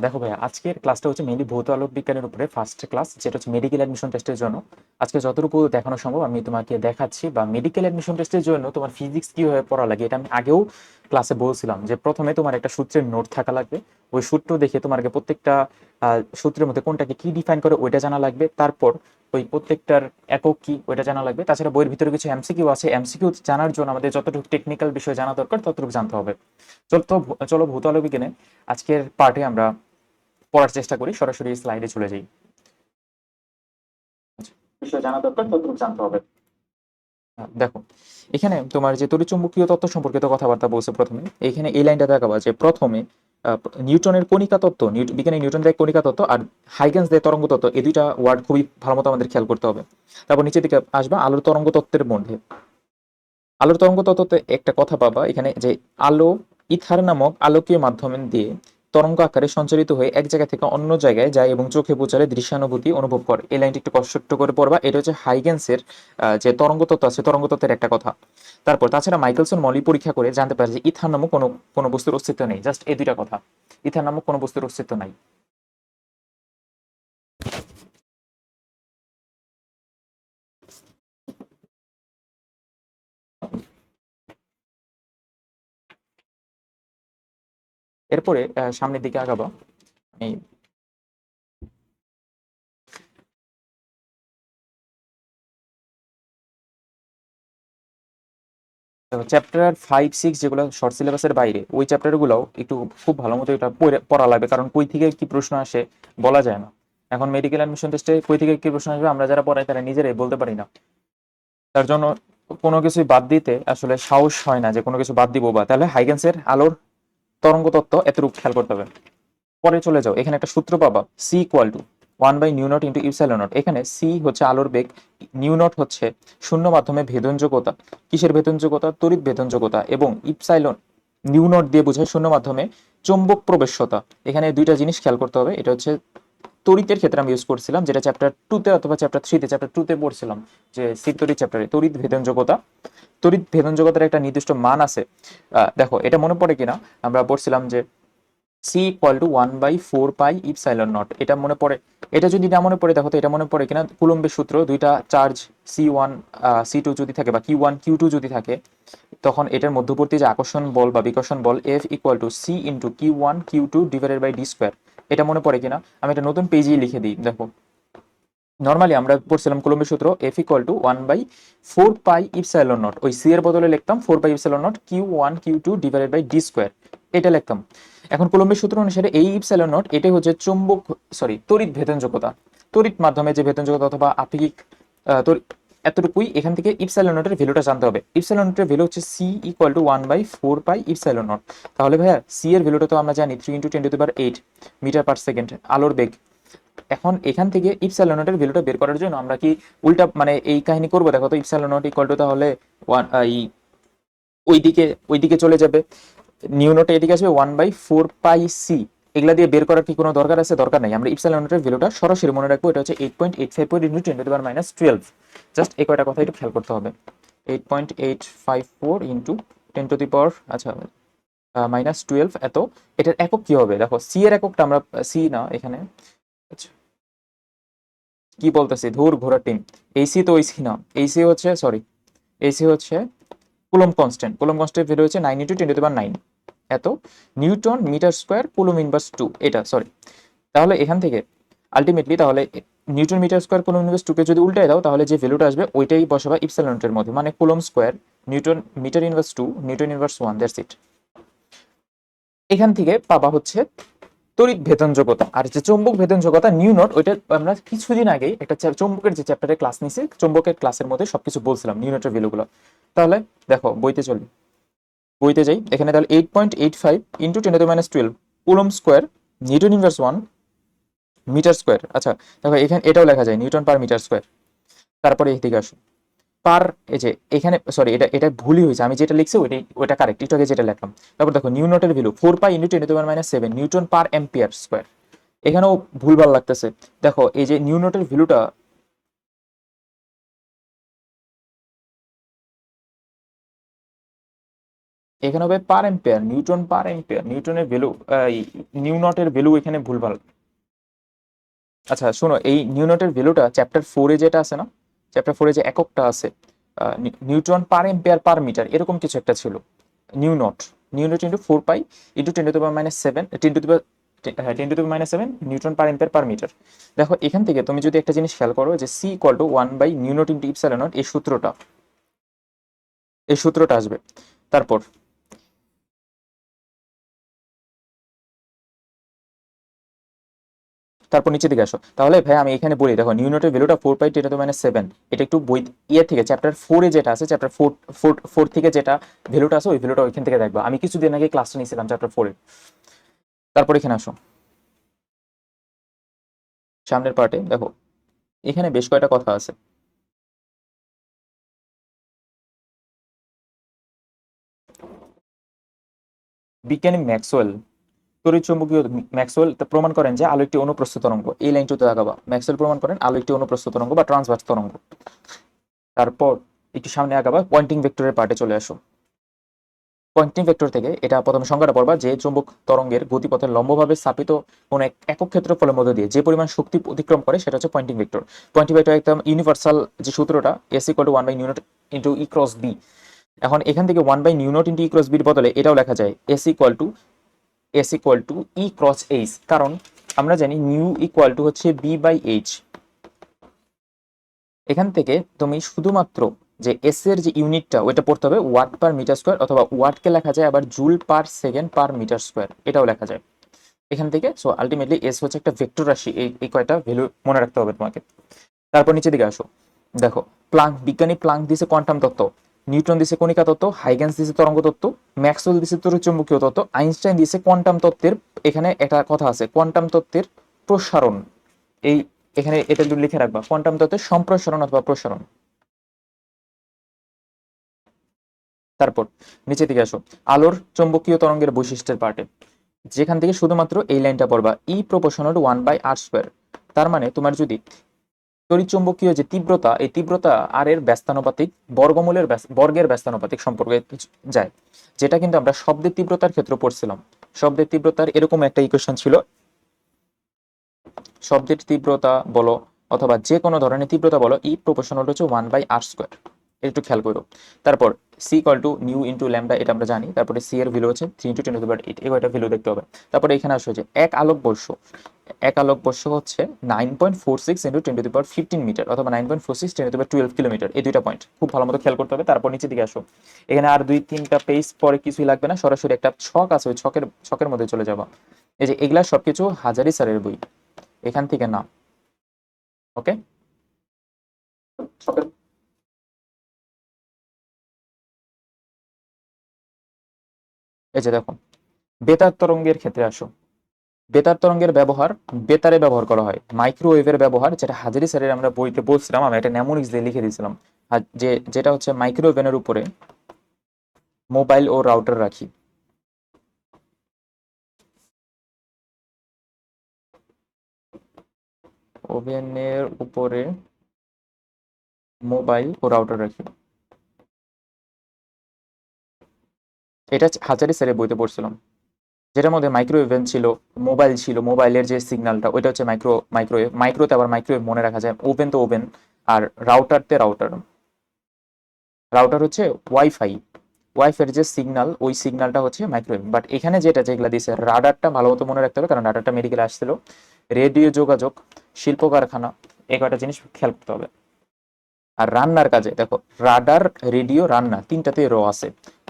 দেখো ভাইয়া, আজকের ক্লাসটা হচ্ছে মেইনলি ভৌত আলোক বিজ্ঞানের উপরে ফার্স্ট ক্লাস, যেটা হচ্ছে মেডিকেল অ্যাডমিশন টেস্টের জন্য। আজকে যতটুকু দেখানো সম্ভব আমি তোমাকে দেখাচ্ছি। বা মেডিকেল অ্যাডমিশন টেস্টের জন্য তোমার ফিজিক্স কিভাবে পড়া লাগে এটা আমি আগেও ক্লাসে বলছিলাম, যে প্রথমে তোমার একটা সূত্রের নোট থাকা লাগবে। ওই সূত্র দেখে তোমাকে প্রত্যেকটা সূত্রের মধ্যে কোনটাকে কি ডিফাইন করে ওইটা জানা লাগবে। তারপর ওই প্রত্যেকটার একক কি ওইটা জানা লাগবে। তাছাড়া বইয়ের ভিতরে কিছু এমসিকিউ আছে, এমসিকিউ জানার জন্য আমাদের যতটুকু টেকনিক্যাল বিষয় জানা দরকার ততটুকু জানতে হবে। চলো ভৌত আলোক বিজ্ঞানে আজকের পার্টে আমরা পড়ার চেষ্টা করি। সরাসরি স্লাইডে চলে যাই। আচ্ছা, বিষয় জানা দরকার ততটুকু জানতে হবে। দেখো, এখানে তোমার যে তড়িৎচুম্বকীয় তত্ত্ব সম্পর্কিত কথাবার্তা বলছে প্রথমে। এখানে এই লাইনটা দেখাবা যে প্রথমে নিউটনের কণিকা তত্ত্ব, বিজ্ঞানী নিউটন দেয় কণিকা তত্ত্ব, আর হাইগেন্স দেয় তরঙ্গ তত্ত্ব। এই দুইটা ওয়ার্ড খুবই ভালো মতো আমাদের খেয়াল করতে হবে। তারপর নিচের দিকে আসবা আলোর তরঙ্গ তত্ত্বের মধ্যে। আলোর তরঙ্গ তত্ত্বতে একটা কথা পাবা এখানে, যে আলো ইথার নামক আলোকীয় মাধ্যম দিয়ে তরঙ্গ আকারে সঞ্চারিত হয়ে এক জায়গা থেকে অন্য জায়গায় যায় এবং চোখে বোঝালে দৃশ্যানুভূতি অনুভব করে। এই লাইনটি একটু কষ্ট করে পড়বা। এটা হচ্ছে হাইগেন্সের যে তরঙ্গ তত্ত্ব আছে, তরঙ্গ তত্ত্বের একটা কথা। তারপর তাছাড়া মাইকেলসন মলি পরীক্ষা করে জানতে পারে যে ইথার নামক কোনো বস্তুর অস্তিত্ব নেই। জাস্ট এই দুইটা কথা, ইথার নামক কোনো বস্তুর অস্তিত্ব নাই। এরপরে সামনের দিকে আগাবা। এই চ্যাপ্টার 5, 6 যেগুলো শর্ট সিলেবাসের বাইরে, ওই চ্যাপ্টারগুলো একটু খুব ভালো মতো এটা পড়া লাগবে, কারণ কই থেকে কি প্রশ্ন আসে বলা যায় না। এখন মেডিকেল অ্যাডমিশন টেস্টে কই থেকে কি প্রশ্ন আসবে আমরা যারা পড়াই তারা নিজেরাই বলতে পারি না। তার জন্য কোনো কিছুই বাদ দিতে আসলে সাহস হয় না, যে কোনো কিছু বাদ দিব। বা তাহলে হাইগেন্সের আলোর তরঙ্গ তত্ত্ব এতটুকু খেয়াল করতে হবে। পরে চলে যাও, এখানে একটা সূত্র পাবা, সি ইকুয়াল টু 1/নিউ নট ইন্টু ইপসাইলন নট। এখানে সি হচ্ছে আলোর বেগ, নিউ নট হচ্ছে শূন্য মাধ্যমে ভেদনযোগ্যতা। কিসের ভেদনযোগ্যতা? তড়িৎ ভেদনযোগ্যতা। এবং ইপসাইলন নিউ নট দিয়ে বোঝায় শূন্য মাধ্যমে চৌম্বক প্রবেশ্যতা। এখানে দুইটা জিনিস খেয়াল করতে হবে। এটা হচ্ছে তড়িতের ক্ষেত্রে আমি ইউজ করছিলাম, যেটা চ্যাপ্টার 2 তে অথবা চ্যাপ্টার 2 তে পড়ছিলাম, যে স্থির তড়িৎ চ্যাপ্টারে তড়িৎ ভেদনযোগ্যতা। তড়িৎ ভেদনযোগ্যতার একটা নির্দিষ্ট মান আছে। দেখো এটা মনে পড়ে কিনা, আমরা পড়ছিলাম যে C equal to 1/4 pi epsilon naught. এটা মনে পড়ে? এটা যদি না মনে পড়ে, দেখো তো এটা মনে পড়ে কিনা। কুলম্বের সূত্র, দুইটা চার্জ C1 C2 যদি থাকে, বা Q1 Q2 যদি থাকে, তখন এটার মধ্যবর্তী যে আকর্ষণ বল বা বিকর্ষণ বল F equal to C into Q1 Q2 divided by D square. এটা মনে পড়ে কিনা? আমি একটা নতুন পেজেই লিখে দিই। দেখো, নর্মালি আমরা পড়ছিলাম কুলম্বের সূত্র F equal to 1/4 pi epsilon naught. ওই সি এর বদলে লিখতাম 4 pi epsilon naught Q1 Q2 divided by D square. এটা লিখতাম। এখন কুলম্বের সূত্র অনুসারে এই ইপসাইলন নট এটাই হচ্ছে তড়িৎ ভেদনযোগ্যতা। তড়িৎ মাধ্যমে যে ভেদনযোগ্যতা অথবা আপেক্ষিক এতটুকুই। এখান থেকে ইপসাইলন নটের ভ্যালুটা জানতে হবে। ইপসাইলন নটের ভ্যালু হচ্ছে C equal to 1/4 pi epsilon naught. তাহলে ভাইয়া সি এর ভ্যালুটা তো আমরা জানি 3 × 10⁸ মিটার পার সেকেন্ড, আলোর বেগ। এখন এখান থেকে ইপসাইলন নটের ভ্যালুটা বের করার জন্য আমরা কি উল্টা মানে এই কাহিনী করবো? দেখো তো, ইপসাইলন নট ইকুয়াল টু তাহলে ওয়ান ওইদিকে ওইদিকে চলে যাবে, নিউ নোটে এদিকে আসবে 1/4 পাই সি। এগুলা দিয়ে বের করার কি কোনো দরকার আছে? দরকার নাই। আমরা ইপসাইলন নটের ভ্যালুটা সরাসরি মনে রাখবো। এটা হচ্ছে 8.854 ইন্টু 10⁻12। জাস্ট এই কয়টা কথা একটু খেয়াল করতে হবে। 8.854 ইন্টু 10⁻, আচ্ছা, -12 এত। এটার একক কি হবে? দেখো, সি এর এককটা আমরা, সি না এখানে, আচ্ছা, কি বলতেছি, ধুর ঘোড়ার টিম। এসি তো ওইসি না, এসি হচ্ছে, সরি, এসি হচ্ছে Coulomb constant. Coulomb constant value হচ্ছে 9 × 10⁻9 এত newton metre square Coulomb inverse 2। এটা সরি। তাহলে এখান থেকে আলটিমেটলি তাহলে newton metre square Coulomb inverse 2 কে যদি উল্টায় দাও, তাহলে যে ভ্যালুটা আসবে ওইটাই বসাবা ইপসিলন নটের মধ্যে, মানে Coulomb square newton metre inverse 2 newton inverse 1, that's it. এখান থেকে পাবা হচ্ছে তড়িৎ ভেদনযোগ্যতা। আর যে চৌম্বক ভেদনযোগ্যতা নিউ নট, ওইটা আমরা কিছুদিন আগে একটা চৌম্বকের যে চ্যাপ্টারে ক্লাস নিছি, চৌম্বকের ক্লাসের মধ্যে সবকিছু বলছিলাম নিউ নটের ভ্যালুগুলো। তাহলে দেখো, বইতে চলি, বইতে যাই। এখানে তাহলে 8.85 into 10⁻12 Coulomb square newton inverse 1 metre square. আচ্ছা, দেখো এখানে এটাও লেখা যায় নিউটন পার মিটার স্কোয়ার। তারপরে এদিকে আসো, পার, এই যে এখানে, সরি, এটা এটা ভুলই হয়েছে। আমি যেটা লিখছি ওইটা কারেক্ট, একটু আগে যেটা লিখলাম। তারপর দেখো নিউ নটের value 4 pi into 10⁻7 newton per ampere square. এখানেও ভুলভাল লাগতেছে। দেখো এই যে নিউ নোটের ভ্যালুটা, এখানে হবে পার এম্পিয়ার, নিউটন পার এম্পিয়ার, নিউটনের ভ্যালু, নিউ নটের ভ্যালু এখানে ভুলভাল। আচ্ছা শোনো, এই নিউ নটের ভ্যালুটা চ্যাপ্টার 4-এ যেটা আছে না, চ্যাপ্টার 4-এ যে এককটা আছে, newton per ampere per metre এরকম কিছু একটা ছিল। Mu naught, mu naught into 4 pi into 10⁻⁷, 10⁻⁷ newton per ampere per metre. দেখো এখান থেকে তুমি যদি একটা জিনিস খেয়াল করো, যে সি ইকুয়াল টু 1/নিউ নট ইন্টু ইপসাইলন নট, এই সূত্রটা আসবে। তারপর তারপর নিচে দিকে আসো, তাহলে ভাই আমি এখানে বলি, দেখো নিউটনের ভ্যালুটা 4/10⁻⁷, এটা একটু বই ইয়ে থেকে চ্যাপ্টার 4-এ যেটা আছে, চ্যাপ্টার ফোর থেকে যেটা ভ্যালুটা আছে ওই ভ্যালুটা ওইখান থেকে দেখবো। আমি কিছুদিন আগে ক্লাসটা নিয়েছিলাম চ্যাপ্টার 4-এ। তারপর এখানে আসো, সামনের পার্টে দেখো, এখানে বেশ কয়েকটা কথা আছে। বিজ্ঞানী ম্যাক্সওয়েল, তড়িৎচুম্বকীয় ম্যাক্সওয়েল তা প্রমাণ করেন যে আলো একটি অনুপ্রস্থ তরঙ্গ। এই লাইনটুতে আগাবা, ম্যাক্সওয়েল প্রমাণ করেন আলো একটি অনুপ্রস্থ তরঙ্গ বা ট্রান্সভার্স তরঙ্গ। তারপর একটু সামনে আগাবা, পয়েন্টিং ভেক্টরের পার্টে চলে আসো। পয়েন্টিং ভেক্টর থেকে এটা প্রথমে সংজ্ঞাটা পড়বা, যে চুম্বক তরঙ্গের গতিপথের লম্বভাবে স্থাপিত কোন এক একক ক্ষেত্রফলের মধ্যে দিয়ে যে পরিমাণ শক্তি অতিক্রম করে সেটা হচ্ছে পয়েন্টিং ভেক্টর। পয়েন্টিং ভেক্টর একদম ইউনিভার্সাল যে সূত্রটা, এস ইকুয়াল টু 1/নিউ nought into E cross B. এখন এখান থেকে 1/নিউ নট ইন্টু ই ক্রস বির বদলে এটাও লেখা যায় S equal to E cross H, কারণ আমরা জানি নিউ ইকুয়াল টু হচ্ছে বি/এইচ। এখান থেকে তুমি শুধুমাত্র যে এস এর যে ইউনিটটা ওইটা পড়তে হবে ওয়াট পার মিটার স্কোয়ার, অথবা ওয়াটকে লেখা যায় আবার joule per second per metre square, এটাও লেখা যায় এখান থেকে। সো আলটিমেটলি এস হচ্ছে একটা ভেক্টর রাশি, এই কয়টা ভ্যালু মনে রাখতে হবে তোমাকে। তারপর নিচের দিকে আসো, দেখো বিজ্ঞানী প্লাঙ্ক দিছে কোয়ান্টাম তত্ত্ব, নিউটন দিছে কণিকা তত্ত্ব, হাইগেন্স দিছে তরঙ্গ তত্ত্ব, ম্যাক্সওয়েল দিছে তড়িৎচুম্বকীয় তত্ত্ব, আইনস্টাইন দিছে কোয়ান্টাম তত্ত্বের, এখানে একটা কথা আছে কোয়ান্টাম তত্ত্বের প্রসারণ। এই এখানে এটা একটু লিখে রাখবা, কোয়ান্টাম তত্ত্বের সম্প্রসারণ অথবা প্রসারণ। তারপর নিচে দিকে আসো, আলোর চৌম্বকীয় তরঙ্গের বৈশিষ্ট্যের পার্টে, যেখান থেকে শুধুমাত্র এই লাইনটা পড়বা, ই প্রপোর্শনাল 1/r²। তার মানে তোমার যদি তড়িৎচুম্বকীয় যে তীব্রতা, এই তীব্রতা আর এর ব্যস্তানুপাতিক বর্গের ব্যস্তানুপাতিক সম্পর্কে যায়, যেটা কিন্তু আমরা শব্দের তীব্রতার ক্ষেত্রে পড়ছিলাম। শব্দের তীব্রতার এরকম একটা ইকুয়েশন ছিল, শব্দের তীব্রতা বলো অথবা যে কোনো ধরনের তীব্রতা বলো, ই প্রপোর্শনাল হচ্ছে 1/r²। একটু খেয়াল করো। তারপর C equal to nu into lambda, এটা আমরা জানি। তারপরে সি এর ভ্যালু হচ্ছে 3 × 10⁸, এই কয়টা ভ্যালু দেখতে হবে। তারপরে এখানে আসো যে এক আলোকবর্ষ হচ্ছে 9.46 × 10⁻15 মিটার, অথবা 9.46 10⁻12 কিলোমিটার। এই দুইটা পয়েন্ট খুব ভালো মতো খেয়াল করতে হবে। তারপর নিচের দিকে আসো, এখানে আর 2-3টা পেজ পরে কিছুই লাগবে না, সরাসরি একটা ছক আছে, ওই ছকের মধ্যে চলে যাবা। এই যে এগুলা সবকিছু হাজারি স্যারের বই, এখান থেকে না। ওকে, এই যে দেখো, বেতার তরঙ্গের ক্ষেত্রে আসো। বেতার তরঙ্গের ব্যবহার, বেতারে ব্যবহার করা হয়। মাইক্রোওয়েভের ব্যবহার, যেটা হাজারি স্যারের আমরা বইতে বলছিলাম, আমি একটা নেমোনিক্স দিয়ে লিখে দিয়েছিলাম, আর যেটা হচ্ছে মাইক্রোওয়েভেনের উপরে মোবাইল ও রাউটার রাখি। ওভেনের উপরে মোবাইল ও রাউটার রাখি, এটা হাজারি স্যারের বইতে পড়ছিলাম, যেটার মধ্যে মাইক্রোওয়েভ ছিল, মোবাইল ছিল, মোবাইলের যে সিগন্যালটা ওইটা হচ্ছে মাইক্রোওয়েভ, মাইক্রোতে আবার মাইক্রোওয়েভ মনে রাখা যায়, ওভেন তো ওভেন, আর রাউটারতে রাউটার। রাউটার হচ্ছে ওয়াইফাই, ওয়াইফাই যে সিগন্যাল, ওই সিগন্যালটা হচ্ছে মাইক্রোওয়েভ। বাট এখানে যেগুলা দিয়েছে, রাডারটা ভালো মতো মনে রাখতে হবে, কারণ রাডারটা মেডিকেলে আসছিল। রেডিও যোগাযোগ, শিল্প কারখানা, এই কয়টা জিনিস খেয়াল করতে হবে। আর রান্নার কাজে দেখো, রাডার, রেডিও, রান্না, তিনটাতে র আছে।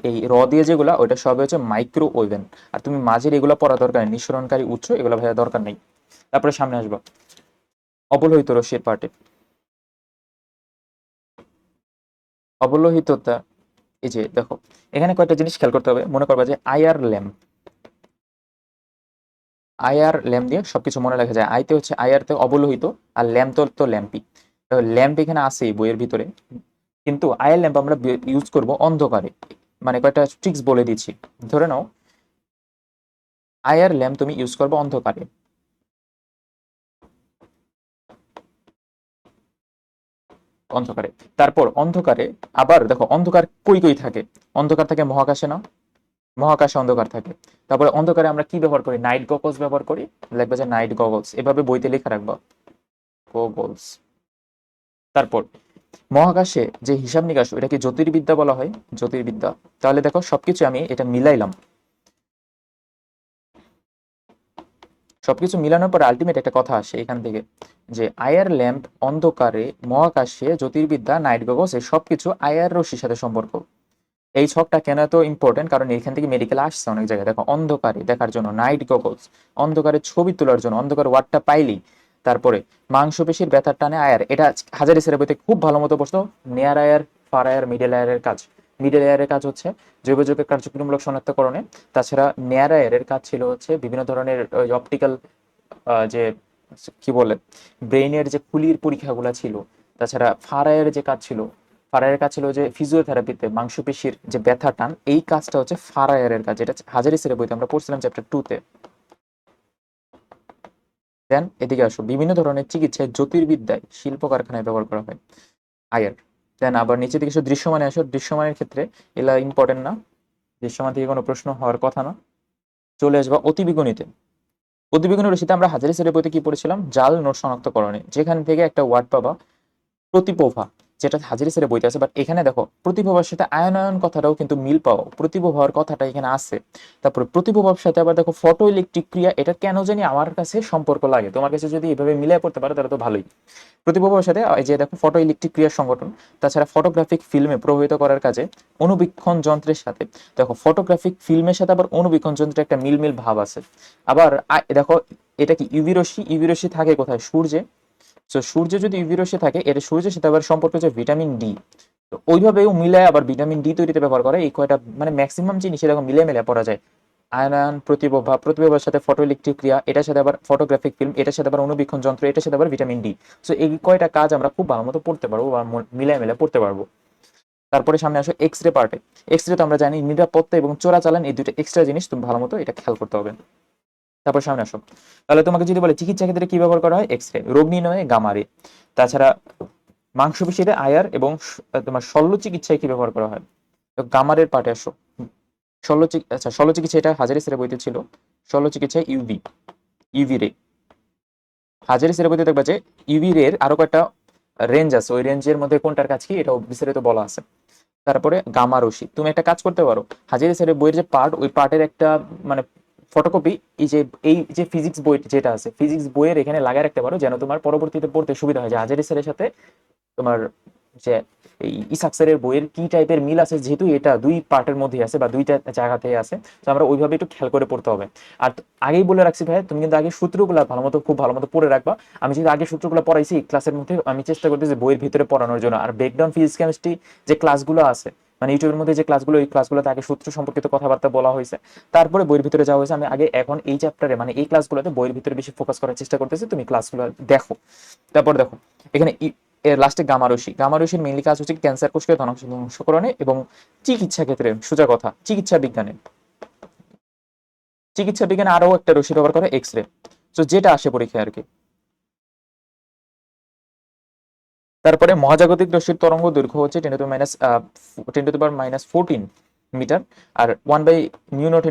এই র দিয়ে যেগুলা, ওইটা সবই হচ্ছে মাইক্রো ওভেন। আর তুমি মাঝের এগুলো পড়া দরকার নেই, নিঃসরণকারী উৎস এগুলো ভাইয়া দরকার নেই। তারপরে সামনে আসবো, অবলোহিত রশ্মির পার্টে। অবলোহিততা, এই যে দেখো, এখানে কয়েকটা জিনিস খেয়াল করতে হবে। মনে করবা যে আইআর ল্যাম্প দিয়ে সবকিছু মনে রাখা যায়। আইতে হচ্ছে আইআরতে অবলোহিত, আর ল্যাম্প তো ল্যাম্পই। ল্যাম্প এখানে আছেই বইয়ের ভিতরে, কিন্তু আইআর ল্যাম্প আমরা ইউজ করব অন্ধকারে। মানে কয়েকটা ট্রিক্স বলে দিচ্ছি। ধরে নাও আইআর ল্যাম্প তুমি ইউজ করবে অন্ধকারে, অন্ধকারে। তারপর অন্ধকারে আবার দেখো, অন্ধকার কই কই থাকে, অন্ধকার থাকে মহাকাশে না, মহাকাশে অন্ধকার থাকে। তারপরে অন্ধকারে আমরা কি ব্যবহার করি? নাইট গগলস ব্যবহার করি। লিখবে যে নাইট গগলস, এভাবে বইতে লেখা রাখবা, গগলস। তারপর মহাকাশে যে হিসাব নিকাশ, এটা কি জ্যোতির্বিদ্যা বলা হয়? জ্যোতির্বিদ্যা। তাহলে দেখো সবকিছু আমি এটা মিলাইলাম, সবকিছু মিলানোর পর আলটিমেট একটা কথা আসে এখান থেকে, যে আয়ার ল্যাম্প অন্ধকারে, মহাকাশে জ্যোতির্বিদ্যা, নাইট গগলস, এই সবকিছু আয়ার রশ্মির সাথে সম্পর্ক। এই ছকটা কেন এত ইম্পর্টেন্ট? কারণ এখান থেকে মেডিকেল আসছে অনেক জায়গায়। দেখো অন্ধকারে দেখার জন্য নাইট গগলস, অন্ধকারে ছবি তোলার জন্য, অন্ধকার ওয়ার্ডটা পাইলেই। তারপরে মাংসপেশির ব্যথার টানে আয়ার, এটা হাজারি স্যারের বইতে খুব ভালো মতো বসতো। নেয়ার আয়ার, ফার আয়ার, মিডল আয়ারের কাজ। মিডল এয়ারের কাজ হচ্ছে জৈব যৌগের কার্যক্রমমূলক শনাক্তকরণে। তাছাড়া নেয়ার আয়ারের কাজ ছিল হচ্ছে বিভিন্ন ধরনের অপটিক্যাল যে কি বলে ব্রেইনের যে খুলির পরীক্ষাগুলো ছিল। তাছাড়া ফার আয়ারের যে কাজ ছিল, ফারায়ারের কাজ ছিল যে ফিজিওথেরাপিতে মাংসপেশির যে ব্যথা টান, এই কাজটা হচ্ছে ফারায়ারের কাজ। এটা হাজারি স্যারের বইতে আমরা পড়ছিলাম চ্যাপ্টার 2 তে। দেন এদিকে আসো, বিভিন্ন ধরনের চিকিৎসায় জ্যোতির্বিদ্যায় শিল্প কারখানায় ব্যবহার করা হয় আয়ার। দেন আবার নিচের দিকে এসো, দৃশ্যমানে আসো। দৃশ্যমানের ক্ষেত্রে এলা ইম্পর্টেন্ট না, দৃশ্যমান থেকে কোনো প্রশ্ন হওয়ার কথা না। চলে আসবা অতিবিগণিতে। অতিবিগণী রশিতে আমরা হাজারি স্যারের বইতে কি পড়েছিলাম? জাল নোট শনাক্তকরণে, যেখান থেকে একটা ওয়ার্ড পাবা প্রতিপ্রভা, যেটা হাজিরি স্যারের বইতে আছে। বাট এখানে দেখো প্রতিপ্রভার সাথে আয়নায়ন কথাটাও কিন্তু মিল পাও, প্রতিপ্রভার কথাটা এখানে আছে। তারপরে প্রতিপ্রভার সাথে আবার দেখো ফটো ইলেকট্রিক ক্রিয়া, এটা কেন জানি আমার কাছে সম্পর্ক লাগে। তোমার কাছে যদি এভাবে মিলাই পড়তে পারো তাহলে তো ভালোই। প্রতিপ্রভার সাথে এই যে দেখো ফটো ইলেকট্রিক ক্রিয়ার সংগঠন। তাছাড়া ফটোগ্রাফিক ফিল্মে প্রভাবিত করার কাজে অনুবীক্ষণ যন্ত্রের সাথে, দেখো ফটোগ্রাফিক ফিল্মের সাথে আবার অনুবীক্ষণ যন্ত্রের একটা মিল মিল ভাব আছে। আবার দেখো এটা কি ইউভি রশ্মি, ইউভি রশ্মি থাকে কোথায়? সূর্যে। তো সূর্য যদি ইউভি রশ্মি থাকে, এটা সূর্যের সাথে আবার সম্পর্ক হচ্ছে ভিটামিন ডি। তো ওইভাবেও মিলায় আবার ভিটামিন ডি তৈরিতে ব্যবহার করে। এই কয়টা মানে ম্যাক্সিমাম জিনিস এরকম মিলে মিলে পড়া যায়। আয়নায়ন, প্রতিপ্রভা, প্রতিপ্রভার সাথে ফটো ইলেকট্রিক ক্রিয়া, এটার সাথে আবার ফটোগ্রাফিক ফিল্ম, এটার সাথে আবার অনুবীক্ষণ যন্ত্র, এটার সাথে আবার ভিটামিন ডি। সো এই কয়টা কাজ আমরা খুব ভালো মতো পড়তে পারবো বা মিলাই মিলে পড়তে পারবো। তারপরে সামনে আসো এক্স রে পার্টে। এক্স রে তো আমরা জানি নিরাপত্তা এবং চোরাচালান, এই দুটো এক্সট্রা জিনিস তুমি ভালো মতো এটা খেয়াল করতে হবে। তারপর সামনে আসো, তাহলে তোমাকে যদি বলে চিকিৎসা ক্ষেত্রে কি ব্যবহার করা হয়? X ray. রোগ নির্ণয়ে গামা রে। তাছাড়া মাংসপেশিতে আয়ার এবং তোমার শল্য চিকিৎসায় কি ব্যবহার করা হয়? তো গামারের পার্টে আসো। আচ্ছা, শল্য চিকিৎসা এটা হাজারি স্যারের বইতে ছিল। শল্য চিকিৎসায় ইউভি, ইউভি রে। হাজারি স্যারের বইতে দেখবা যে ইউভি রের আরো কয়েকটা রেঞ্জ আছে, ওই রেঞ্জের মধ্যে কোনটার কাজ কি এটাও বিস্তারিত বলা আছে। তারপরে গামা রশ্মি, তুমি একটা কাজ করতে পারো, হাজারি স্যারের বইয়ের যে পার্ট, ওই পার্টের একটা মানে ফটোকপি এই যে ফিজিক্স বই যেটা আছে, ফিজিক্স বইয়ের এখানে লাগায় রাখতে পারো, যেন তোমার পরবর্তীতে পড়তে সুবিধা হয় যে হাজারি স্যারের সাথে তোমার যে এই ইসাক স্যারের বইয়ের কি টাইপের মিল আছে, যেহেতু এটা দুই পার্টের মধ্যে আছে বা দুইটা জায়গাতে আছে। তো আমরা ওইভাবে একটু খেয়াল করে পড়তে হবে। আর আগেই বলে রাখছি ভাই, তুমি কিন্তু আগে সূত্রগুলো ভালো মতো খুব ভালো মতো পড়ে রাখবা। আমি যেহেতু আগে সূত্রগুলো পড়াইছি ক্লাসের মধ্যে, আমি চেষ্টা করতেছি বইয়ের ভিতরে পড়ানোর জন্য। আর ব্রেকডাউন ফিজিক্স কেমিস্ট্রি যে ক্লাসগুলো আছে, মানে ইউটিউবের মধ্যে যে ক্লাসগুলো, এই ক্লাসগুলোতে আগে সূত্র সম্পর্কিত কথাবার্তা বলা হয়েছে, তারপরে বইয়ের ভিতরে যাওয়া হয়েছে। আমি আগে এখন এই চ্যাপ্টারে মানে এই ক্লাসগুলোতে বইয়ের ভিতরে বেশি ফোকাস করার চেষ্টা করতেছি, তুমি ক্লাসগুলো দেখো। তারপর দেখো এখানে এর লাস্টে গামারসি। গামারসির মেইনলি কাজ হচ্ছে ক্যান্সার কোষকে ধ্বংসকরণে এবং চিকিৎসা ক্ষেত্রে, সোজা কথা চিকিৎসা বিজ্ঞানে। চিকিৎসা বিজ্ঞানে আরো একটা রশ্মি ব্যবহার করে এক্স রে। তো যেটা আসে পরীক্ষায় আর কি। তারপরে মহাজাগতিক রশ্মির তরঙ্গ দৈর্ঘ্য হচ্ছে 10⁻14 মিটার। আর 1/μ0 ×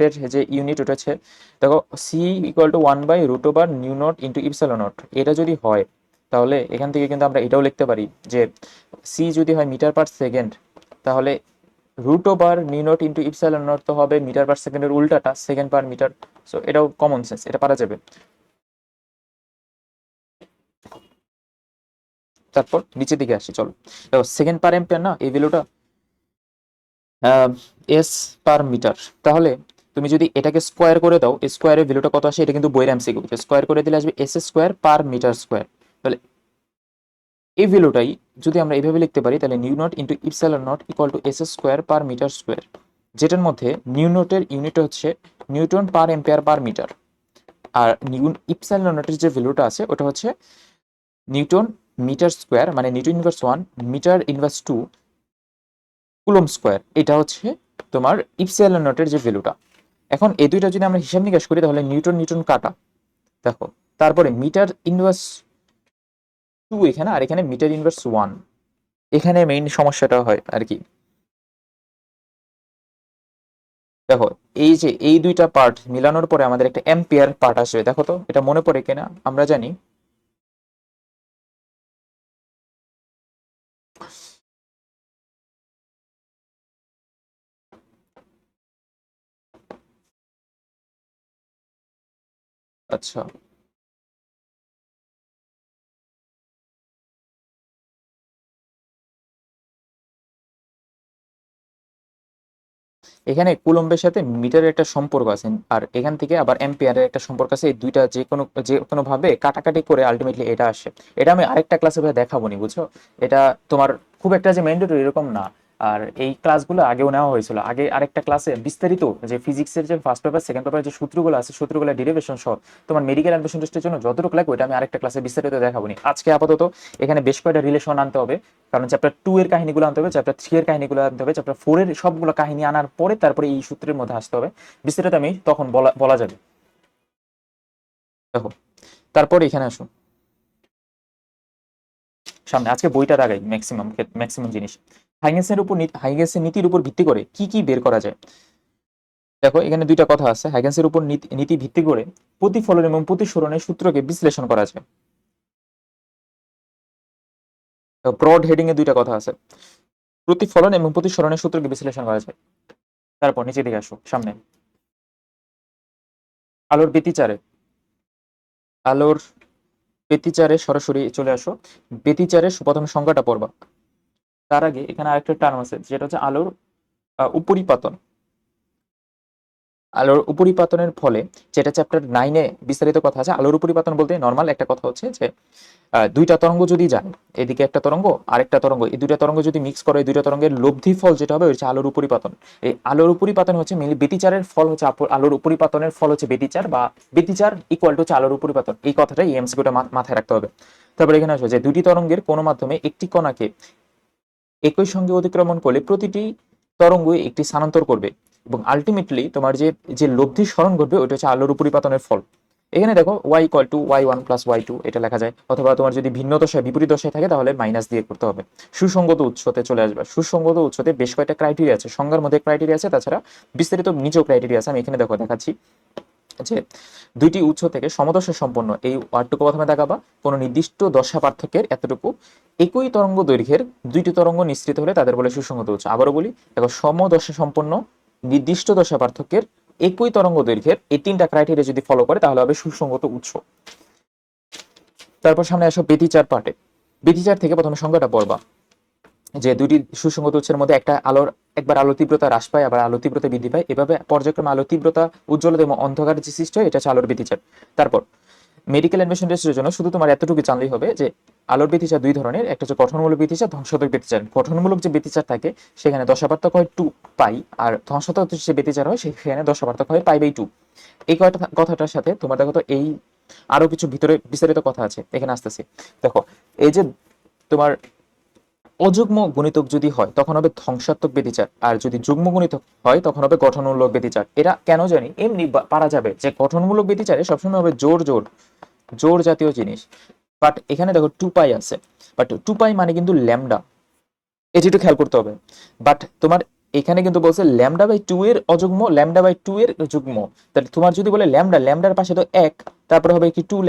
ε0 যে ইউনিট, ওটা হচ্ছে দেখো c = 1/√μ0 × ε0। এটা যদি হয় তাহলে এখান থেকে কিন্তু আমরা এটাও লিখতে পারি যে সি যদি হয় মিটার পার সেকেন্ড, তাহলে √μ0 × ε0 তো হবে মিটার পার সেকেন্ডের উল্টাটা, সেকেন্ড পার মিটার। সো এটাও কমন সেন্স, এটা পারা যাবে। তারপর নিচের দিকে আসি, চলো দেখো সেকেন্ড পার এম্পিয়ার না এই ভ্যালুটা, এস পার মিটার। তাহলে তুমি যদি এটাকে স্কোয়ার করে দাও, স্কোয়ারের ভ্যালুটা কত আসে? এটা কিন্তু বইয়ের এমসিকিউ, স্কোয়ার করে দিলে আসবে S square per metre square. তাহলে এই ভ্যালুটাই যদি আমরা এইভাবে লিখতে পারি, তাহলে μ0 × ε0 = s² পার মিটার স্কোয়ার, যেটার মধ্যে নিউ নটের ইউনিট হচ্ছে newton per ampere per metre. আর ইপসাইলন নটের যে ভ্যালুটা আছে ওটা হচ্ছে নিউটন মিটার স্কোয়ার, মানে newton inverse 1 metre inverse 2 coulomb square. এটা হচ্ছে তোমার ইপসিলন নটের যে ভ্যালুটা। এখন এই দুইটা যদি আমরা হিসাব নিকাশ করি, তাহলে নিউটন নিউটন কাটা, দেখো তারপরে মিটার ইনভার্স 2 এখানে, আর এখানে মিটার ইনভার্স 1। এখানে মেইন সমস্যাটা হয় আর কি। দেখো এই যে এই দুইটা পার্ট মিলানোর পরে আমাদের একটা অ্যাম্পিয়ার পার্ট আসবে, দেখো তো এটা মনে পড়ে কিনা। আমরা জানি আচ্ছা এখানে কুলম্বের সাথে মিটারের একটা সম্পর্ক আছে, আর এখান থেকে আবার অ্যাম্পিয়ারের একটা সম্পর্ক আছে। এই দুইটা যে কোনো ভাবে কাটাকাটি করে আলটিমেটলি এটা আসে। এটা আমি আরেকটা ক্লাসে ভাই দেখাবো নি, বুঝছো। এটা তোমার খুব একটা যে ম্যান্ডেটরি এরকম না। আর এই ক্লাসগুলো আগেও নেওয়া হয়েছিল, আগে আরেকটা ক্লাসে বিস্তারিত যে ফিজিক্সের যে ফার্স্ট পেপার সেকেন্ড পেপার যে সূত্রগুলো আছে, সূত্রগুলো ডেরিভেশন সহ তোমার মেডিকেল অ্যাডমিশন টেস্টের জন্য যতটুকু লাগবে ওটা আমি আরেকটা ক্লাসে বিস্তারিত দেখাবো নি। আজকে আপাতত এখানে বেশ কয়েকটা রিলেশন আনতে হবে, কারণ চ্যাপ্টার 2 এর কাহিনীগুলো আনতে হবে, চ্যাপ্টার 3 এর কাহিনীগুলো আনতে হবে, চ্যাপ্টার 4 এর সবগুলো কাহিনী আনার পরে তারপরে এই সূত্রের মধ্যে আসতে হবে। বিস্তারিত আমি তখন বলা বলা যাবে। দেখো তারপর এখানে আসো সামনে, আজকে বইটা দাগাই ম্যাক্সিমাম ম্যাক্সিমাম জিনিস। হাইগেন্সের নীতির উপর ভিত্তি করে কি কি বের করা যায়। দেখো এখানে দুইটা কথা আছে। হাইগেন্সের উপর নীতি ভিত্তি করে প্রতিফলন এবং প্রতিসরণের সূত্রকে বিশ্লেষণ করা যায়। ব্রড হেডিং এ দুইটা কথা আছে, প্রতিফলন এবং প্রতিসরণের সূত্রকে বিশ্লেষণ করা যায়। তারপর নিচে দিকে আসো সামনে, আলোর ব্যতিচারে, আলোর ব্যতিচারে সরাসরি চলে আসো। ব্যতিচারের প্রথম সংজ্ঞাটা পড়বা। তার আগে এখানে আরেকটা টার্ম আছে যেটা হচ্ছে আলোর উপরিপাতন। আলোর উপরিপাতনের ফলে, যেটা চ্যাপ্টার 9-এ বিস্তারিত কথা আছে। আলোর উপরিপাতন বলতে নর্মাল একটা কথা হচ্ছে যে দুইটা তরঙ্গ যদি যায়, এদিকে একটা তরঙ্গ আরেকটা তরঙ্গ, এই দুইটা তরঙ্গ যদি মিক্স করে, এই দুইটা তরঙ্গের লব্ধি ফল যেটা হবে হচ্ছে আলোর উপরিপাতন। এই আলোর উপরিপাতন হচ্ছে মেনলি ব্যতিচারের ফল হচ্ছে আলোর উপরিপাতনের ফল হচ্ছে ব্যতিচার, বা ব্যতিচার ইকুয়াল টু হচ্ছে আলোর উপরিপাতন। এই কথাটাই এই এমসিকিউটা মাথায় রাখতে হবে। তারপরে এখানে আসবে যে দুটি তরঙ্গের কোনো মাধ্যমে একটি কণাকে একই সঙ্গে অতিক্রমণ করলে প্রতিটি তরঙ্গ একটি স্থানান্তর করবে, এবং আলটিমেটলি তোমার যে যে লব্ধি স্মরণ করবে ওইটা হচ্ছে আলোর উপরিপাতনের ফল। এখানে দেখো Y equal to Y 1 plus Y 2 এটা লেখা যায়, অথবা তোমার যদি ভিন্ন দশায় বিপরীত দশায় থাকে তাহলে মাইনাস দিয়ে করতে হবে। সুসঙ্গত উৎসতে চলে আসবে। সুসঙ্গত উৎসতে বেশ কয়েকটা ক্রাইটেরিয়া আছে, সংজ্ঞার মধ্যে ক্রাইটেরিয়া আছে, তাছাড়া বিস্তারিত নিচেও ক্রাইটেরিয়া আছে। আমি এখানে দেখো দেখাচ্ছি যে দুইটি উৎস থেকে সমদশা সম্পন্ন, এই ওয়ার্ডটুকু প্রথমে দেখাবা, কোনো নির্দিষ্ট দশা পার্থক্যের এতটুকু একই তরঙ্গ দৈর্ঘ্যের দুইটি তরঙ্গ নিঃসৃত হলে তাদের বলে সুসঙ্গত উৎস। আবারও বলি, দেখো সমদশা সম্পন্ন, নির্দিষ্ট দশা পার্থক্যের, একই তরঙ্গ দৈর্ঘ্যের, এই তিনটা ক্রাইটেরিয়া যদি ফলো করে তাহলে হবে সুসঙ্গত উৎস। তারপর সামনে আসো ব্যতিচার পার্টে। ব্যতিচার থেকে প্রথমে সংজ্ঞাটা পড়বা যে দুইটি সুসঙ্গত উৎসের মধ্যে একটা একবার আলো তীব্রতা হ্রাস পায়, আবার আলো তীব্রতা বৃদ্ধি পায়, এভাবে পর্যায়ক্রমে আলো তীব্রতা, উজ্জ্বলতা এবং অন্ধকারের যে সৃষ্টি হয় এটা হচ্ছে আলোর ব্যতিচার। তারপর মেডিকেল অ্যাডমিশন টেস্টের জন্য শুধু তোমার এতটুকু জানলেই হবে যে আলোর ব্যতিচার দুই ধরনের, একটা হচ্ছে গঠনমূলক ব্যতিচার, ধ্বংসাত্মক ব্যতিচার। গঠনমূলক যে ব্যতিচার থাকে সেখানে দশা পার্থক্য হয় 2 পাই, আর ধ্বংসাত্মক যে ব্যতিচার হয় সেখানে দশা পার্থক্য হয় পাই/2। এই কথাটার সাথে তোমার দেখো তো এই আরো কিছু ভিতরে বিস্তারিত কথা আছে, এখানে আসতেছি। দেখো এই যে তোমার অযুগ্ম গুণিতক যদি হয় তখন হবে ধ্বংসাত্মক ব্যতিচার, আর যদি যুগ্ম গুণিতক হয় তখন হবে গঠনমূলক ব্যতিচার। এটা কেন জানি এমনি পারা যাবে যে গঠনমূলক ব্যতিচারে সবসময় হবে জোর জোর জোর জাতীয় জিনিস। বাট এখানে দেখো 2 পাই আছে, বাট 2 পাই মানে কিন্তু ল্যামডা, এই যেটা খেয়াল করতে হবে। বাট তোমার এখানে কিন্তু বলছে λ/2 এর অযুগ্ম, λ/2 এর যুগ্ম। তাহলে তোমার যদি বলে ল্যামডা, ল্যামডার পাশে তো 1, তারপরে হবে কি 2λ,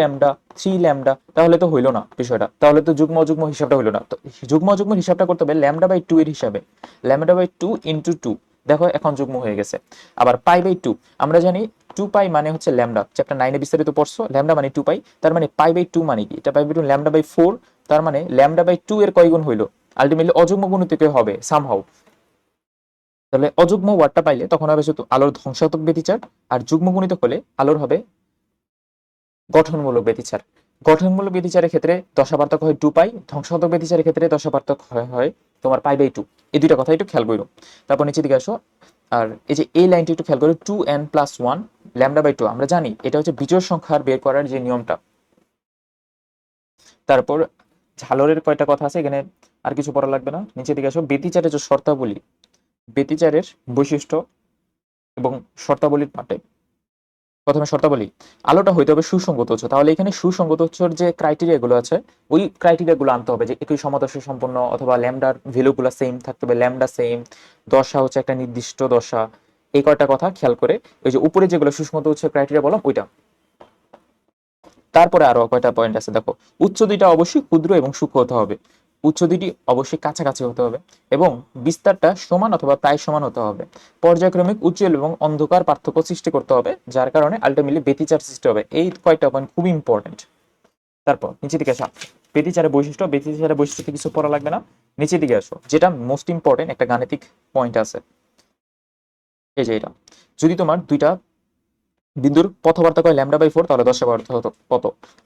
3λ, তাহলে তো হইলো না বিষয়টা, তাহলে তো যুগ্ম অযুগ্ম হিসাবটা হইলো না। তো যুগ্ম অযুগ্ম হিসাবটা করতে হবে λ/2 এর হিসাবে, λ/2 ইন্টু 2। দেখো এখন যুগ্ম হয়ে গেছে। আবার পাই/2 আমরা জানি 2 পাই মানে হচ্ছে ল্যামডা, চ্যাপ্টার 9-এ বিস্তারিত পড়ছো, ল্যামডা মানে 2 পাই, তার মানে পাই/2 মানে কি, এটা পাই/2 λ/4, তার মানে λ/2 এর কয় গুণ হইলো, আলটিমেটলি অযুগ্ম গুণিতকে হবে সামহাউ। তাহলে অযুগ্ম ওয়ার্ডটা পাইলে তখন হবে শুধু আলোর ধ্বংসাত্মক ব্যতিচার, আর যুগ্ম গুণিতক হলে আলোর হবে গঠনমূলক ব্যতিচার। গঠনমূলক ব্যতিচারের ক্ষেত্রে দশা পার্থক্য হয় 2 পাই, ধ্বংসাত্মক ব্যতিচারের ক্ষেত্রে দশা পার্থক্য হয় তোমার পাই/2। এই দুইটা কথা একটু খেয়াল করো। তারপর নিচে দিকে আসো, আর এই যে এই লাইনটি একটু খেয়াল করো, 2n+1 λ/2 আমরা জানি এটা হচ্ছে বিজোড় সংখ্যার বের করার যে নিয়মটা। তারপর ঝালরের কয়টা কথা আছে এখানে, আর কিছু পড়া লাগবে না। নিচে দিকে আসো, ব্যতিচারের যে শর্তাবলী, ব্যতিচারের বৈশিষ্ট্য এবং শর্তাবলীর পাটে। প্রথমে শর্তাবলী, আলোটা হইতে হবে সুসঙ্গত উৎস। তাহলে এখানে সুসঙ্গত উৎসর যে ক্রাইটেরিয়া গুলো আছে ওই ক্রাইটেরিয়া গুলো আনতে হবে, যে একই সমদশা সম্পন্ন, অথবা ল্যামডার ভ্যালু গুলো সেম থাকতে হবে, ল্যামডা সেম, দশা হচ্ছে একটা নির্দিষ্ট দশা, এই কয়টা কথা খেয়াল করে ওই যে উপরে যেগুলো সুষমতা উৎস ক্রাইটেরিয়া বললাম ওইটা। তারপরে আরো কয়টা পয়েন্ট আছে দেখো, উচ্চ দুইটা অবশ্যই ক্ষুদ্র এবং সূক্ষ্ম হতে হবে, উচ্চ দুইটি অবশ্যই কাছাকাছি হতে হবে, এবং বিস্তারটা সমান অথবা প্রায় সমান হতে হবে, পর্যায়ক্রমিক উজ্জ্বল এবং অন্ধকার পার্থক্য সৃষ্টি করতে হবে, যার কারণে আলটিমেটলি ব্যতিচার সৃষ্টি হবে। এই কয়টা পয়েন্ট খুবই ইম্পর্টেন্ট। তারপর নিচের দিকে আসো, ব্যতিচারের বৈশিষ্ট্য, ব্যতিচারের বৈশিষ্ট্য কিছু পড়া লাগবে না, নিচের দিকে আসো, যেটা মোস্ট ইম্পর্টেন্ট একটা গাণিতিক পয়েন্ট আছে, এই যে এটা, যদি তোমার দুইটা বিন্দুর পথপার্থক্য হয় λ/4 তাহলে দশের পার্থক্য কত?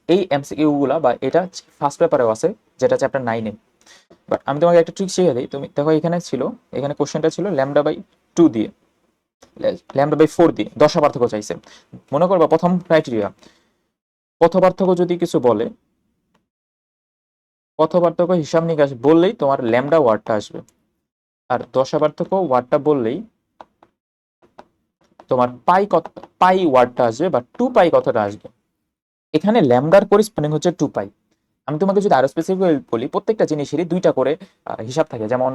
এই এমসিকিউ গুলা বা এটা ফার্স্ট পেপারেও আছে, যেটা চ্যাপ্টার 9-এ। বাট আমি তোমাকে একটা ট্রিক শিখিয়ে দিই, তুমি দেখো এখানে ছিল, এখানে কোশ্চেনটা ছিল λ/2 দিয়ে, λ/4 দিয়ে দশা পার্থক্য চাইছে। মনে করবা প্রথম ক্রাইটেরিয়া, পথপার্থক্য যদি কিছু বলে, পথপার্থক্য হিসাব নিকাশ বললেই তোমার ল্যামডা ওয়ার্ডটা আসবে, আর দশা পার্থক্য ওয়ার্ডটা বললেই তোমার পাই কত, পাই ওয়ার্ডটা আসবে বা 2 পাই কতটা আসবে। এখানে ল্যামডার করেসপন্ডিং হচ্ছে 2 পাই। আমি তোমাকে যদি আরো স্পেসিফিক বলি, প্রত্যেকটা জিনিসেরই দুইটা করে হিসাব থাকে। যেমন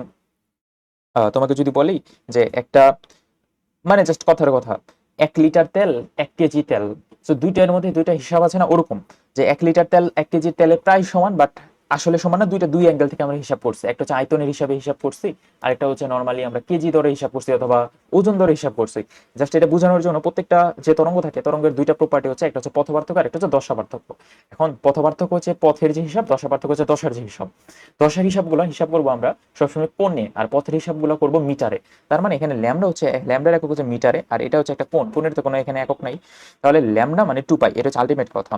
তোমাকে যদি বলি যে একটা, মানে জাস্ট কথার কথা, 1 লিটার তেল 1 কেজি তেল, তো দুইটার মধ্যে দুইটা হিসাব আছে না, ওরকম যে 1 লিটার তেল 1 কেজি তেলের প্রায় সমান, বাট আসলে সমান না, দুইটা দুই অ্যাঙ্গেল থেকে আমরা হিসাব করছি। একটা হচ্ছে আয়তনের হিসাবে হিসাব করছি, আরেকটা হচ্ছে নর্মালি আমরা কেজি দরে হিসাব করছি অথবা ওজন দরে হিসাব করছি। জাস্ট এটা বোঝানোর জন্য, প্রত্যেকটা যে তরঙ্গ থাকে তরঙ্গের দুইটা প্রপার্টি হচ্ছে, একটা হচ্ছে পথ পার্থক্য আর একটা হচ্ছে দশা পার্থক্য। এখন পথ পার্থক্য হচ্ছে পথের যে হিসাব, দশা পার্থক্য হচ্ছে দশার যে হিসাব। দশার হিসাবগুলো হিসাব করবো আমরা সবসময় কোণে, আর পথের হিসাবগুলো করবো মিটারে। তার মানে এখানে ল্যামডা হচ্ছে, ল্যামডার একক হচ্ছে মিটারে, আর এটা হচ্ছে একটা কোণ, কোণের তো কোনো এখানে একক নাই, তাহলে ল্যামডা মানে 2 পাই, এটা হচ্ছে আলটিমেট কথা।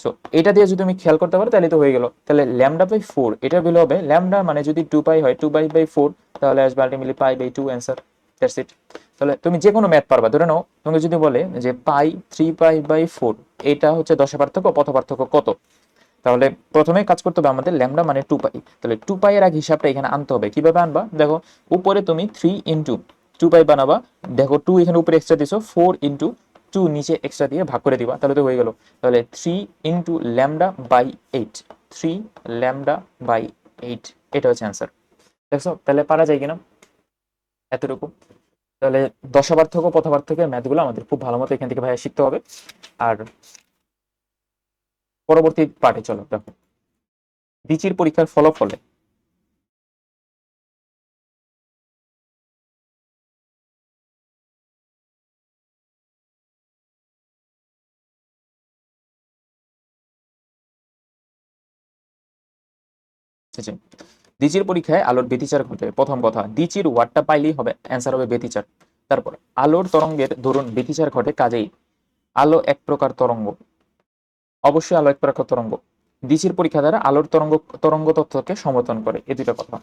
সো এটা দিয়ে যদি তুমি খেয়াল করতে পারো তাহলে তো হয়ে গেল। তাহলে λ/4 এটার ভ্যালু হবে, ল্যামডা মানে যদি 2 পাই হয় 2 পাই/4, তাহলে আসবে আলটিমেটলি পাই/2 অ্যান্সার। That's it. তাহলে তুমি যে কোনো ম্যাথ পারবা। ধরে নাও তোমাকে যদি বলে যে পাই 3π/4, এটা হচ্ছে দশা পার্থক্য, পথ পার্থক্য কত, তাহলে প্রথমে কাজ করতে হবে আমাদের ল্যামডা মানে 2 পাই, তাহলে 2 পাই এর আগে হিসাবটা এখানে আনতে হবে। কিভাবে আনবা দেখো, উপরে তুমি 3 × 2 পাই বানাবা, দেখো 2 এখানে উপরে এক্সট্রা দিছো, 4 × 2 নিচে এক্সট্রা দিয়ে ভাগ করে দিবা, তাহলে তো হয়ে গেল। তাহলে 3 × λ/8, 3 λ/8, এটা হচ্ছে অ্যান্সার। দেখছো তাহলে পারা যায় কিনা এতটুকু। তাহলে দশা পার্থক্য পথ পার্থক্যের ম্যাথগুলো আমাদের খুব ভালো মতো এখান থেকে ভাইয়া শিখতে হবে। আর পরবর্তী পার্টে চলো, দেখো দ্বিতীয় পরীক্ষার ফলাফলে দ্বিচির পরীক্ষায় আলোর ব্যতিচার ঘটে। প্রথম কথা, দ্বিচির ওয়ার্ডটা পাইলেই হবে, অ্যান্সার হবে ব্যতিচার। তারপর আলোর তরঙ্গের ধরুন ব্যতিচার ঘটে, কাজেই আলো এক প্রকার তরঙ্গ, অবশ্যই আলো এক প্রকার তরঙ্গ। দ্বিচির পরীক্ষা দ্বারা আলোর তরঙ্গ, তরঙ্গ তত্ত্বকে সমর্থন করে, এই দুটো কথা।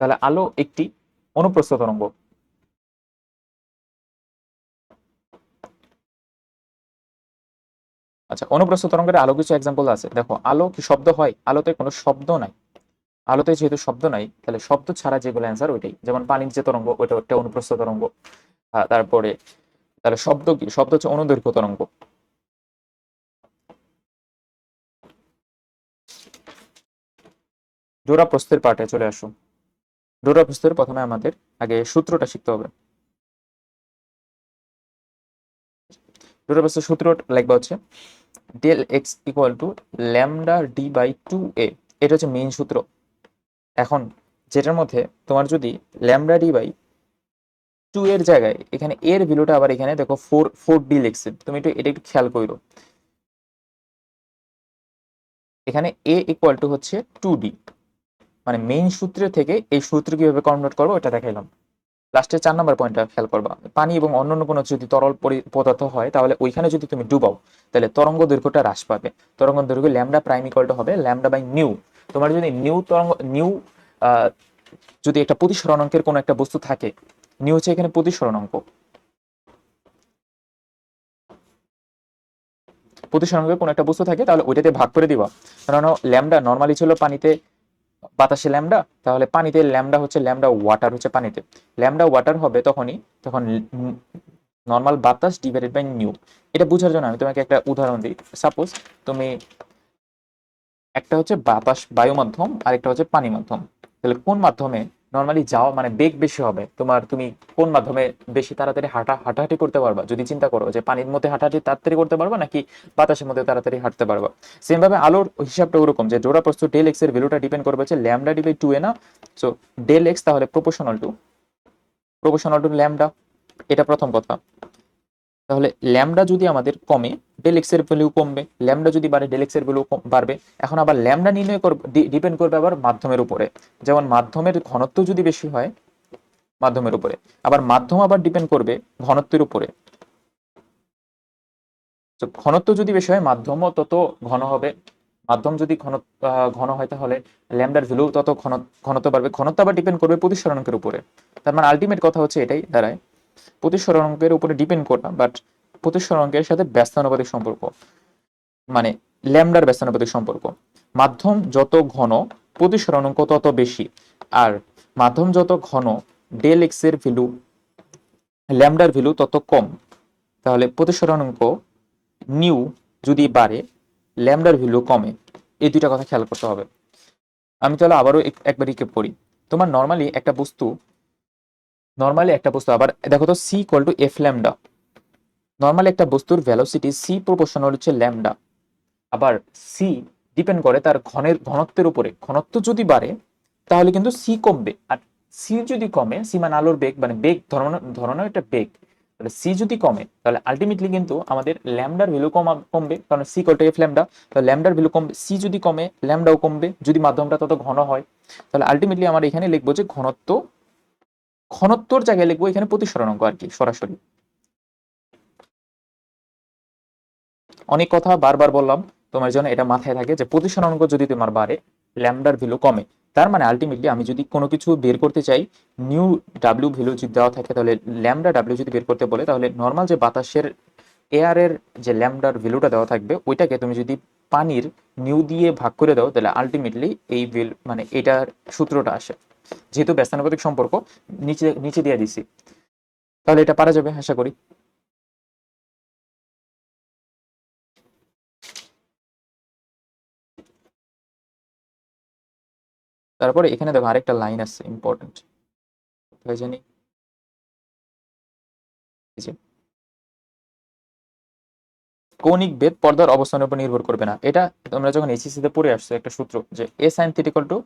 তাহলে আলো একটি অনুপ্রস্থ তরঙ্গ। আচ্ছা, অনুপ্রস্থ তরঙ্গের আলো কিছু এক্সাম্পল আছে, দেখো আলো কি শব্দ হয়? আলোতে কোনো শব্দ নাই, আলোতে যেহেতু শব্দ নাই তাহলে শব্দ ছাড়া যেগুলো অ্যান্সার ওইটাই। যেমন পানির যে তরঙ্গ, ওইটা একটা অনুপ্রস্থ তরঙ্গ। তারপরে তাহলে শব্দ কি? শব্দ হচ্ছে অনুদৈর্ঘ্য তরঙ্গ। জোড়া প্রস্থের পার্টে চলে আসো। জোড়া প্রস্থের প্রথমে আমাদের আগে সূত্রটা শিখতে হবে। জোড়া প্রস্থের সূত্র লিখবা হচ্ছে del x equal to λ/d/2a, এটা হচ্ছে মেইন সূত্র। এখন যেটার মধ্যে তোমার যদি λ/d/2 এর জায়গায় এখানে এর ভ্যালুটা আবার এখানে দেখো 4d লিখছে, তুমি একটু এটা একটু খেয়াল করো। এখানে a ইকুয়াল টু হচ্ছে 2d, মানে মেইন সূত্র থেকে এই সূত্র কিভাবে কনভার্ট করবো এটা দেখাইলাম। লাস্টে 4 নম্বর পয়েন্টটা খেয়াল করবা, পানি এবং অন্যান্য কোনো যদি তরল পদার্থ হয় তাহলে ওইখানে যদি তুমি ডুবাও তাহলে তরঙ্গ দৈর্ঘ্যটা হ্রাস পাবে। তরঙ্গ দৈর্ঘ্য ল্যামডা প্রাইম ইকুয়াল টু হবে λ/নিউ। তোমার যদি নিউ তরঙ্গ, নিউ যদি একটা প্রতিসরণাঙ্কের কোনো একটা বস্তু থাকে, নিউ হচ্ছে এখানে প্রতিসরণাঙ্ক, প্রতিসরণাঙ্কের কোনো একটা বস্তু থাকে তাহলে ওইটাতে ভাগ করে দিবা। কারণ ল্যামডা নর্মালি ছিল পানিতে, বাতাসে ল্যামডা, তাহলে পানিতে ল্যামডা হচ্ছে ল্যামডা ওয়াটার হচ্ছে পানিতে, ল্যামডা ওয়াটার হবে তখনই, তখন নর্মাল বাতাস ডিভাইডেড বাই নিউ। এটা বোঝার জন্য আমি তোমাকে একটা উদাহরণ দিই। সাপোজ তুমি একটা হচ্ছে বাতাস বায়ু মাধ্যম আর একটা হচ্ছে পানি মাধ্যম। তাহলে কোন মাধ্যমে নর্মালি যাওয়া মানে বেগ বেশি হবে তোমার, তুমি কোন মাধ্যমে বেশি তাড়াতাড়ি হাঁটাহাঁটি করতে পারবা, যদি চিন্তা করো যে পানির মধ্যে হাঁটাহাঁটি তাড়াতাড়ি করতে পারবা নাকি বাতাসের মধ্যে তাড়াতাড়ি হাঁটতে পারবা। সেম ভাবে আলোর হিসাবটা ওরকম যে জোড়া প্রস্থ ডেল এক্স এর ভ্যালুটা ডিপেন্ড করবে হচ্ছে ল্যামডা ডি বাই 2 এ না। সো ডেল এক্স তাহলে প্রপোর্শনাল টু ল্যামডা, এটা প্রথম কথা। তাহলে ল্যামডা যদি আমাদের কমে ডেল এক্স এর ভ্যালু কমবে, ল্যামডা যদি বাড়ে ডেল এক্স এর ভ্যালু বাড়বে। এখন আবার ল্যামডা নির্ণয় ডিপেন্ড করবে আবার মাধ্যমের উপরে, যেমন মাধ্যমের ঘনত্ব যদি বেশি হয় মাধ্যমের উপরে, আবার মাধ্যম আবার ডিপেন্ড করবে ঘনত্বের উপরে। তো ঘনত্ব যদি বেশি হয় মাধ্যমও তত ঘন হবে, মাধ্যম যদি ঘন হয় তাহলে ল্যামডার ভ্যালু তত ঘনত্ব বাড়বে, ঘনত্ব আবার ডিপেন্ড করবে প্রতিসরণকের উপরে। তার মানে আলটিমেট কথা হচ্ছে এটাই দাঁড়ায়, প্রতিসরণকের উপরে ডিপেন্ড করা, বাট প্রতিসরণকের সাথে ব্যস্তানুপাতিক সম্পর্ক, মানে ল্যামডার ব্যস্তানুপাতিক সম্পর্ক। মাধ্যম যত ঘন প্রতিসরণাঙ্ক তত বেশি, আর মাধ্যম যত ঘন ডেল এক্স এর ভ্যালু ল্যামডার ভ্যালু তত কম। তাহলে প্রতিসরণাঙ্ক নিউ যদি বাড়ে ল্যামডার ভ্যালু কমে, এই দুইটা কথা খেয়াল করতে হবে। আমি তাহলে আবারও একবার রিক্যাপ করি। তোমার নর্মালি একটা বস্তু আবার দেখো তো C equal to F lambda, normally একটা বস্তুর ভেলোসিটি সি প্রপোর্শনাল হচ্ছে ল্যামডা। আবার সি ডিপেন্ড করে তার ঘনত্বের উপরে, ঘনত্ব যদি বাড়ে তাহলে কিন্তু সি কমবে, আর সি যদি কমে, সি মানে আলোর বেগ, মানে বেগ ধরনের একটা বেগ, তাহলে সি যদি কমে তাহলে আলটিমেটলি কিন্তু আমাদের ল্যামডার ভ্যালু কমবে, কারণ C equal to F lambda. তাহলে ল্যামডার ভ্যালু কমবে, সি যদি কমে ল্যামডাও কমবে যদি মাধ্যমটা তত ঘন হয়। তাহলে আলটিমেটলি আমার এখানে লিখবো যে ঘনত্বর জায়গায় লিখবো এখানে প্রতিসরণাঙ্ক আর কি সরাসরি। অনেক কথা বারবার বললাম, তোমার জন্য এটা মাথায় থাকে যে প্রতিসরণাঙ্ক যদি তোমার বাড়ে ল্যামডার ভ্যালু কমে, তার মানে আলটিমেটলি আমি যদি কোনো কিছু বের করতে চাই, নিউ ডাব্লিউ ভ্যালু যদি দেওয়া থাকে তাহলে ল্যামডা ডাব্লিউ যদি বের করতে বলে, তাহলে নর্মাল যে বাতাসের এয়ারের যে ল্যামডার ভ্যালুটা দেওয়া থাকবে ওইটাকে তুমি যদি পানির নিউ দিয়ে ভাগ করে দাও তাহলে আলটিমেটলি এই মানে এটার সূত্রটা আসে। যেহেতু ব্যস্তানুপাতিক সম্পর্ক নিচে নিচে দিয়ে দিছি, তাহলে এটা পারা যাবে আশা করি। তারপরে এখানে দেখো আরেকটা লাইন আছে ইম্পর্টেন্ট, কোথায় জানি, এই যে কৌণিক বেদ পর্দার অবস্থানের উপর নির্ভর করবে না। এটা তোমরা যখন এইচএসসি তে পড়ে আসছো একটা সূত্র যে A sine theta equal to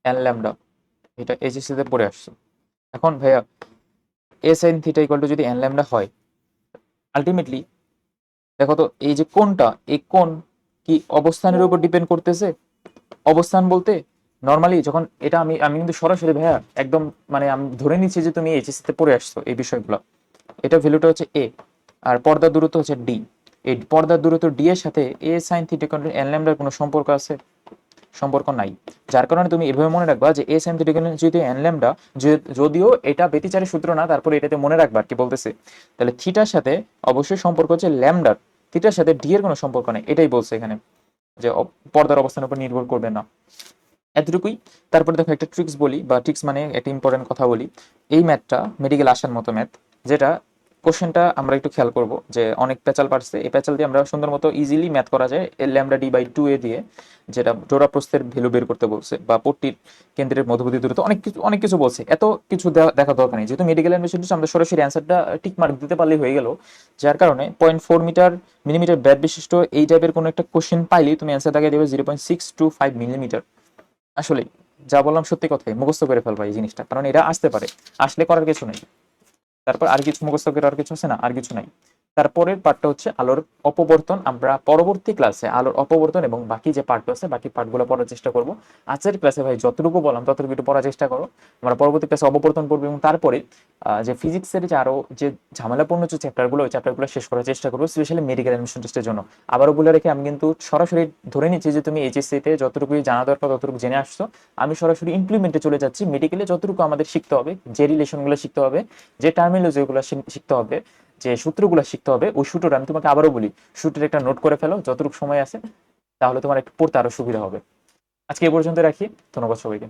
N lambda, এটা এইচএসসি তে পড়ে আসছো। এখন ভাইয়া A sine theta equal to যদি এন ল্যামডা হয়, আলটিমেটলি দেখো তো এই যে কোণটা, এই কোণ কি অবস্থানের উপর ডিপেন্ড করতেছে? অবস্থান বলতে নর্মালি যখন এটা আমি আমি কিন্তু সরাসরি ভাইয়া একদম মানে আমি ধরে নিচ্ছি যে তুমি এইচএসসি তে পড়ে আসছো এই বিষয়গুলো। এটা ভ্যালুটা হচ্ছে এ, আর পর্দার দূরত্ব হচ্ছে ডি। এই পর্দার দূরত্ব ডি এর সাথে A sine theta equal to N ল্যামডার কোনো সম্পর্ক আছে? সম্পর্ক নাই। যার কারণে তুমি এভাবে মনে রাখবা যে A sine theta equal to যদি এন ল্যামডা, যদিও এটা ব্যতিচারী সূত্র না, তারপরে এটাতে মনে রাখবা কি বলতেছে। তাহলে থিটার সাথে অবশ্যই সম্পর্ক হচ্ছে ল্যামডার, থিটার সাথে ডি এর কোনো সম্পর্ক নেই, এটাই বলছে এখানে যে পর্দার অবস্থানের উপর নির্ভর করবে না। এতটুকুই। তারপরে দেখো একটা ট্রিক্স বলি, বা ট্রিক্স মানে একটা ইম্পর্টেন্ট কথা বলি। এই ম্যাথটা মেডিকেল আসার মতো ম্যাথ, যেটা কোশ্চেনটা আমরা একটু খেয়াল করব যে অনেক প্যাচাল পারছে, এই প্যাচাল দিয়ে আমরা সুন্দর মতো ইজিলি ম্যাথ করা যায় ল্যামডা ডি বাই 2 এ দিয়ে, যেটা জোড়া প্রস্থের ভ্যালু বের করতে বলছে, বা পট্টির কেন্দ্রের মধ্যবর্তী দূরত্ব, অনেক কিছু বলছে। এত কিছু দেখা দরকার নেই, যেহেতু মেডিকেল অ্যাডমিশন আমরা সরাসরি অ্যান্সারটা টিক মার্ক দিতে পারলেই হয়ে গেল। যার কারণে 0.4 মিলিমিটার ব্যাদ বিশিষ্ট এই টাইপের কোনো একটা কোশ্চেন পাইলেই তুমি অ্যান্সার দাগে দেবে 0.625 মিলিমিটার। আসলে যা বললাম সত্যি কথাই, মুখস্থ করে ফেলবা এই জিনিসটা, কারণ এটা আসতে পারে, আসলে করার কিছু নেই। তারপর আর কিছু মুখস্থ করে আর কিছু আছে না, আর কিছু নাই। তারপরের পার্টটা হচ্ছে আলোর অপবর্তন। আমরা পরবর্তী ক্লাসে আলোর অপবর্তন এবং বাকি যে পার্ট আছে বাকি পার্টগুলো পড়ার চেষ্টা করব। আজকের ক্লাসে ভাই যতটুকু বললাম ততটুকু একটু পড়ার চেষ্টা করো। আমরা পরবর্তী ক্লাসে অপবর্তন পড়বো, এবং তারপরে যে ফিজিক্সের যে আরো যে ঝামেলাপূর্ণ যে চ্যাপ্টারগুলো, ওই চ্যাপ্টারগুলো শেষ করার চেষ্টা করবো, স্পেশালি মেডিকেল অ্যাডমিশন টেস্টের জন্য। আবারও বলে রেখে আমি কিন্তু সরাসরি ধরে নিচ্ছি যে তুমি এইচএসসি তে যতটুকু জানা দরকার ততটুকু জেনে আসছো। আমি সরাসরি ইমপ্লিমেন্টে চলে যাচ্ছি। মেডিকেলে যতটুকু আমাদের শিখতে হবে, যে রিলেশনগুলো শিখতে হবে, যে টার্মিনোলজিগুলো শিখতে হবে, যে সূত্রগুলো শিখতে হবে, ওই সূত্রটা আমি তোমাকে আবারও বলি, সূত্রের একটা নোট করে ফেলো যতটুকু সময় আছে, তাহলে তোমার একটু পড়তে আরো সুবিধা হবে। আজকে এই পর্যন্ত রাখি, ধন্যবাদ সবাইকে।